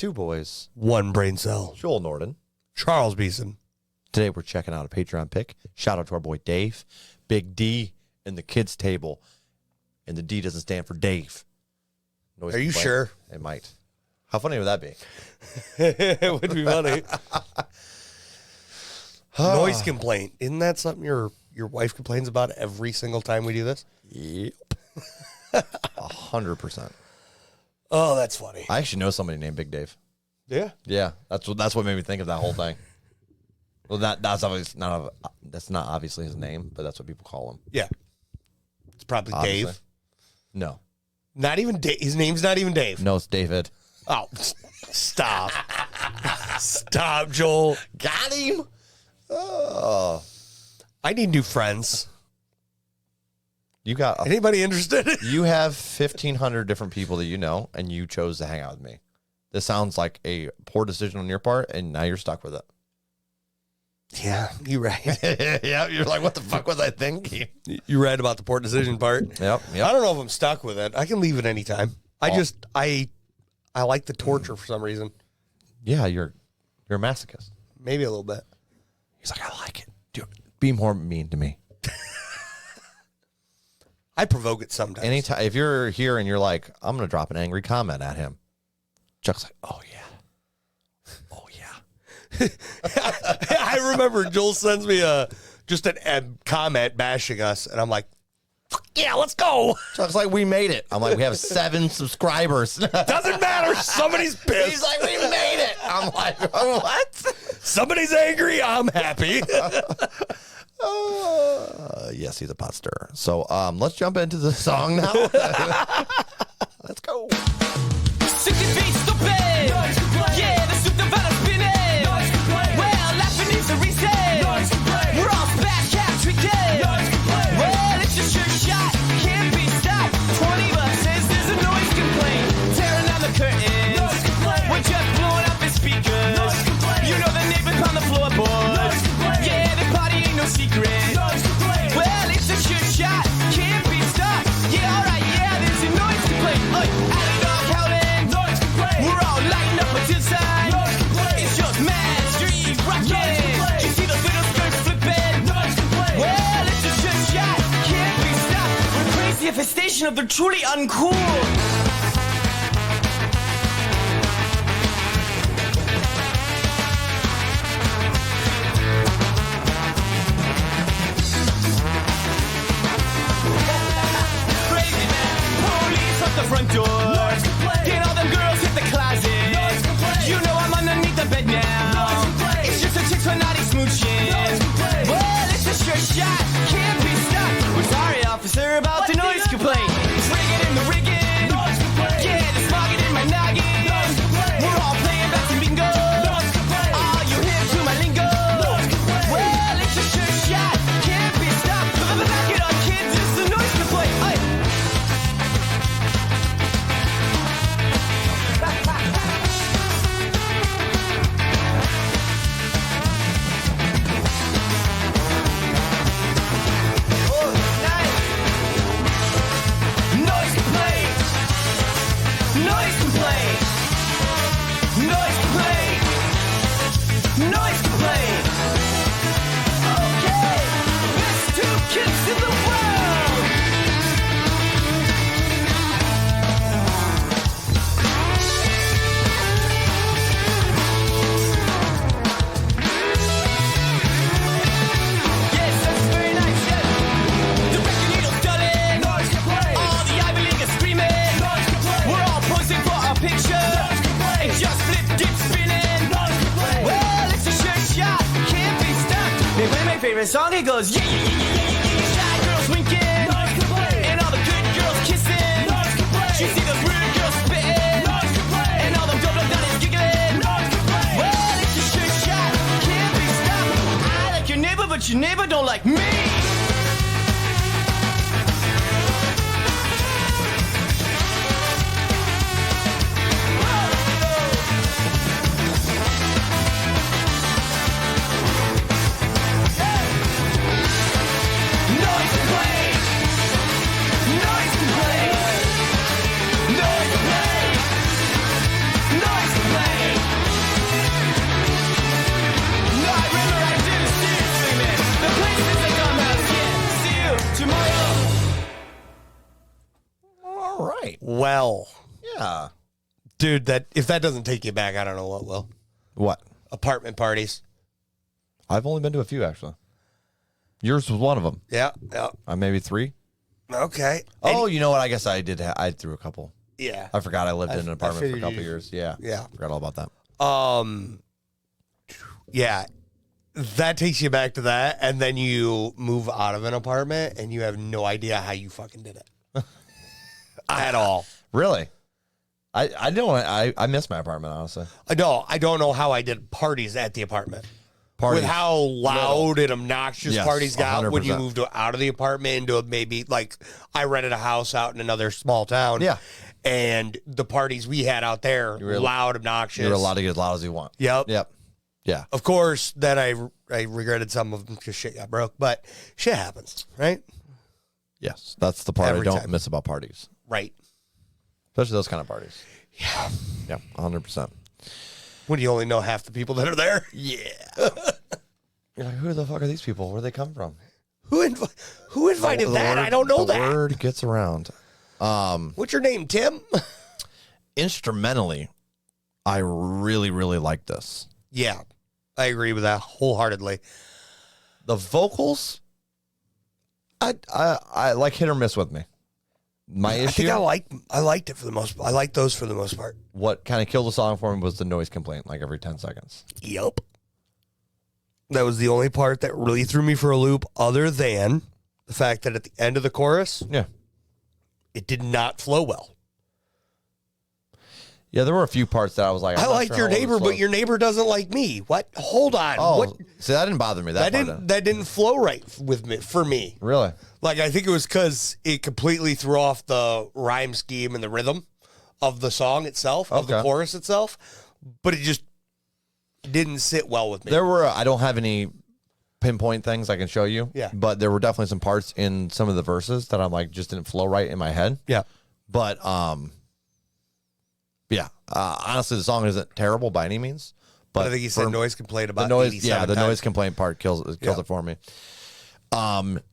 Two boys. One brain cell. Joel Norden. Charles Beeson. Today we're checking out a Patreon pick. Shout out to our boy Dave. Big D in the kids table. And the D doesn't stand for Dave. Are you sure? It might. How funny would that be? It would be funny. Noise complaint. Isn't that something your wife complains about every single time we do this? Yep. 100%. Oh, that's funny. I actually know somebody named Big Dave. Yeah. Yeah, that's what made me think of that whole thing. Well, that's obviously not obviously his name, but that's what people call him. Yeah. It's probably Obviously. Dave. No. Not even Dave. His name's not even Dave. No, it's David. Oh, stop. Stop, Joel. Got him. Oh. I need new friends. You got anybody interested? You have 1,500 different people that you know, and you chose to hang out with me. This sounds like a poor decision on your part, and now you're stuck with it. Yeah, you're right. Yeah, you're like, what the fuck was I thinking? You're right about the poor decision part. Yep. I don't know if I'm stuck with it. I can leave at any time. I like the torture for some reason. Yeah, you're a masochist. Maybe a little bit. He's like, I like it. Dude, be more mean to me. I provoke it sometimes. Anytime, if you're here and you're like, I'm going to drop an angry comment at him. Chuck's like, oh, yeah. Oh, yeah. I remember Joel sends me just a comment bashing us, and I'm like, fuck yeah, let's go. Chuck's like, we made it. I'm like, we have 7 subscribers. Doesn't matter. Somebody's pissed. He's like, we made it. I'm like, what? Somebody's angry. I'm happy. Yes, he's a pot stirrer. So let's jump into the song now. Let's go. Yeah, the soup developed spinning. Well, laughing is the reason. We're all fast cat tricky. Well, it's just your shot, can't be stopped. 20 bucks says there's a noise complaint. Tearing down the curtains. We're just blowing up his speakers. You know the neighbors on the floorboards. Yeah, the party ain't no secret. Well, it's a sure shot, can't be stopped. Yeah, alright, yeah, there's a noise complaint. Alley dog howling. We're all lighting up until time. It's just mad street rocking. You see those little skirts flipping. Well, it's a sure shot, can't be stopped. We're crazy infestation of the truly uncool. The front door. Get all them girls hit the closet. You know I'm underneath the bed now. It's just a chick for naughty smooching. Well, it's a sure shot, can't be stopped. We're sorry, officer, about the noise complaint. It's rigging in the rigging. Yeah, the smogging in my noggin. We're all playing bats and bingo. All you hip to my lingo. Well, it's a sure shot, can't be stopped. Back it up, kids, it's the noise complaint. Favorite song, it goes, yeah, yeah, yeah, yeah, yeah, yeah, yeah. Shy girls winking, and all the good girls kissing. You see those rude girls spitting, and all them dope daddies giggling. Well, it's a sure shot, can't be stopped. I like your neighbor, but your neighbor don't like me. Noise complaint. well. Yeah. Dude, that if that doesn't take you back, I don't know what will. What? Apartment parties. I've only been to a few, actually. Yours was one of them. Yeah. Maybe 3. Okay. Oh, you know what? I guess I did. I threw a couple. Yeah. I forgot I lived in an apartment for a figured couple you- years. Yeah. Yeah. Forgot all about that. Yeah. That takes you back to that, and then you move out of an apartment, and you have no idea how you fucking did it. At all. Really? I don't. I miss my apartment, honestly. No, I don't know how I did parties at the apartment. Parties. With how loud and obnoxious Yes, parties got when you 100%. moved out of the apartment into maybe like I rented a house out in another small town. Yeah. And the parties we had out there, were- loud, obnoxious. You're allowed to get as loud as you want. Yep. Yep. Yeah. Of course, then I regretted some of them because shit got broke, but shit happens, right? Yes. That's the part Every I don't time. miss about parties, Right. especially those kind of parties. Yeah. Yeah. 100%. When you only know half the people that are there. Yeah. You're like, who the fuck are these people? Where do they come from? Who invited The that? word- I don't know the that. word gets around. What's your name, Tim? Instrumentally, I really, really like this. Yeah. I agree with that wholeheartedly. The vocals, I like hit or miss with me. My I issue, think I liked it for the most. I liked those for the most part. what kind of killed the song for me was the noise complaint, like every 10 seconds. Yep. That was the only part that really threw me for a loop, other than the fact that at the end of the chorus, Yeah. it did not flow well. Yeah, there were a few parts that I was like, I I'm not like sure your how this neighbor, but flows. your neighbor doesn't like me. What? Hold on. Oh, What? see, that didn't bother me. That, That didn't flow right with me for me. Really? Like I think it was because it completely threw off the rhyme scheme and the rhythm of the song itself, of the Okay. chorus itself. But it just didn't sit well with me. There were, I don't have any pinpoint things I can show you. Yeah. But there were definitely some parts in some of the verses that I'm like, just didn't flow right in my head. Yeah. But, yeah, honestly, the song isn't terrible by any means. But But I think he said for- noise complained about the noise, 87 the times. noise complaint part kills Yeah. it for me.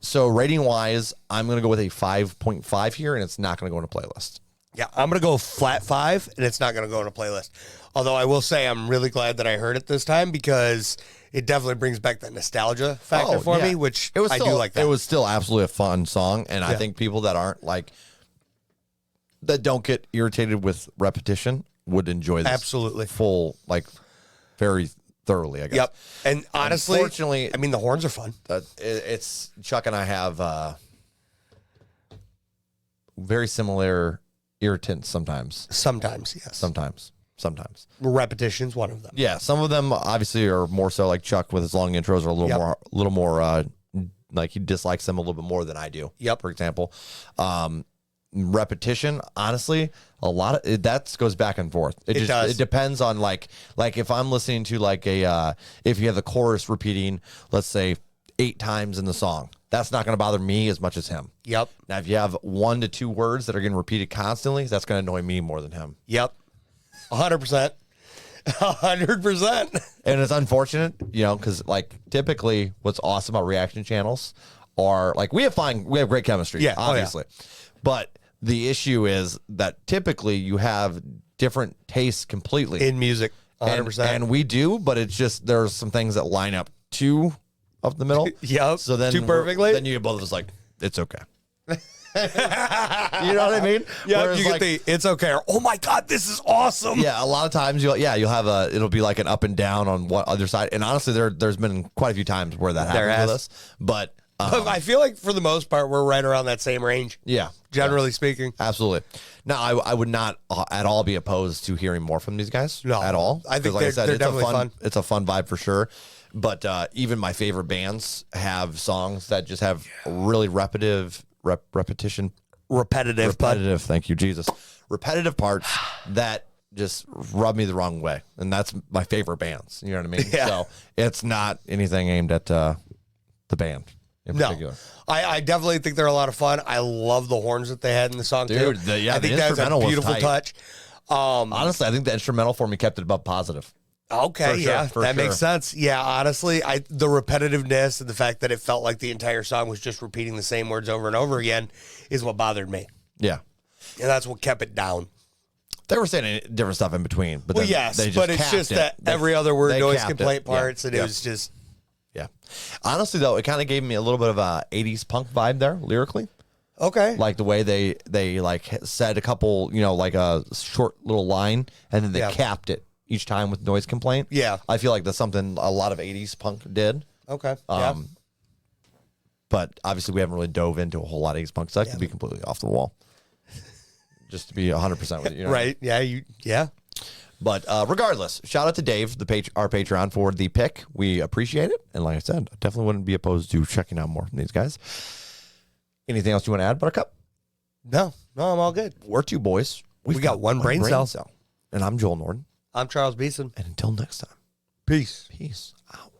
So rating wise, I'm gonna go with a 5.5 here, and it's not gonna go in a playlist. Yeah, I'm going to go flat 5, and it's not going to go in a playlist. Although I will say I'm really glad that I heard it this time because it definitely brings back that nostalgia factor for yeah. me, which it was I still, do like that. It was still absolutely a fun song, and I Yeah. think people that aren't like that don't get irritated with repetition would enjoy this Absolutely. full, like very thoroughly. I guess. Yep. And honestly, Unfortunately, I mean, the horns are fun. It's Chuck and I have very similar irritants sometimes. Sometimes, yes. Sometimes. Repetition's one of them. Yeah, some of them obviously are more so like Chuck with his long intros are a little Yep. more like he dislikes them a little bit more than I do. Yep. For example, repetition, honestly, a lot of it, that goes back and forth. It does. It depends on like if I'm listening to like a if you have the chorus repeating, let's say 8 times in the song, that's not going to bother me as much as him. Yep. Now, if you have 1 to 2 words that are getting repeated constantly, that's going to annoy me more than him. Yep. 100%. 100%. And it's unfortunate, because like typically what's awesome about reaction channels are like we have great chemistry, Yeah. Oh, yeah. obviously. But the issue is that typically you have different tastes completely. In music, 100%. And we do, but it's just there's some things that line up too up the middle. Yep. So then Too perfectly? Then you both of us like, it's okay. You know what I mean? Yeah, Whereas, you get like, it's okay. Or, oh my God, this is awesome. yeah, a lot of times you'll have it'll be like an up and down on one other side. And honestly, there's been quite a few times where that There happens has. with us. But I feel like for the most part, we're right around that same range, yeah, generally speaking. absolutely. Now, I would not at all be opposed to hearing more from these guys. No, at all. I think 'Cause they're it's definitely a fun. It's a fun vibe for sure. But even my favorite bands have songs that just have really repetitive. Repetitive, but Thank you, Jesus. Repetitive parts that just rub me the wrong way, and that's my favorite bands. You know what I mean? Yeah. So it's not anything aimed at the band in particular. I definitely think they're a lot of fun. I love the horns that they had in the song, Dude, too. the I think that's a instrumental was beautiful tight. touch. Honestly, I think the instrumental for me kept it above positive. Okay, For sure, yeah, for that sure. makes sense. Yeah, honestly, the repetitiveness and the fact that it felt like the entire song was just repeating the same words over and over again is what bothered me. Yeah. And that's what kept it down. They were saying different stuff in between, but Well, then yes, they just but it's capped just it. that They- every other word they noise capped complaint it. Yeah. parts, and Yeah. it was just Yeah. Honestly, though, it kind of gave me a little bit of a 80s punk vibe there lyrically. okay. Like the way they like said a couple, like a short little line, and then they Yeah. capped it each time with noise complaint. Yeah. I feel like that's something a lot of 80s punk did. Okay. Yeah. But obviously, we haven't really dove into a whole lot of 80s punk, so that could be completely off the wall. Just to be 100% with you. Know? Right. Yeah. Yeah. But regardless, shout out to Dave, our Patreon, for the pick. We appreciate it. And like I said, I definitely wouldn't be opposed to checking out more from these guys. Anything else you want to add, Buttercup? No, I'm all good. We're two boys. We got one brain cell. And I'm Joel Norden. I'm Charles Beeson. And until next time, Peace. peace out.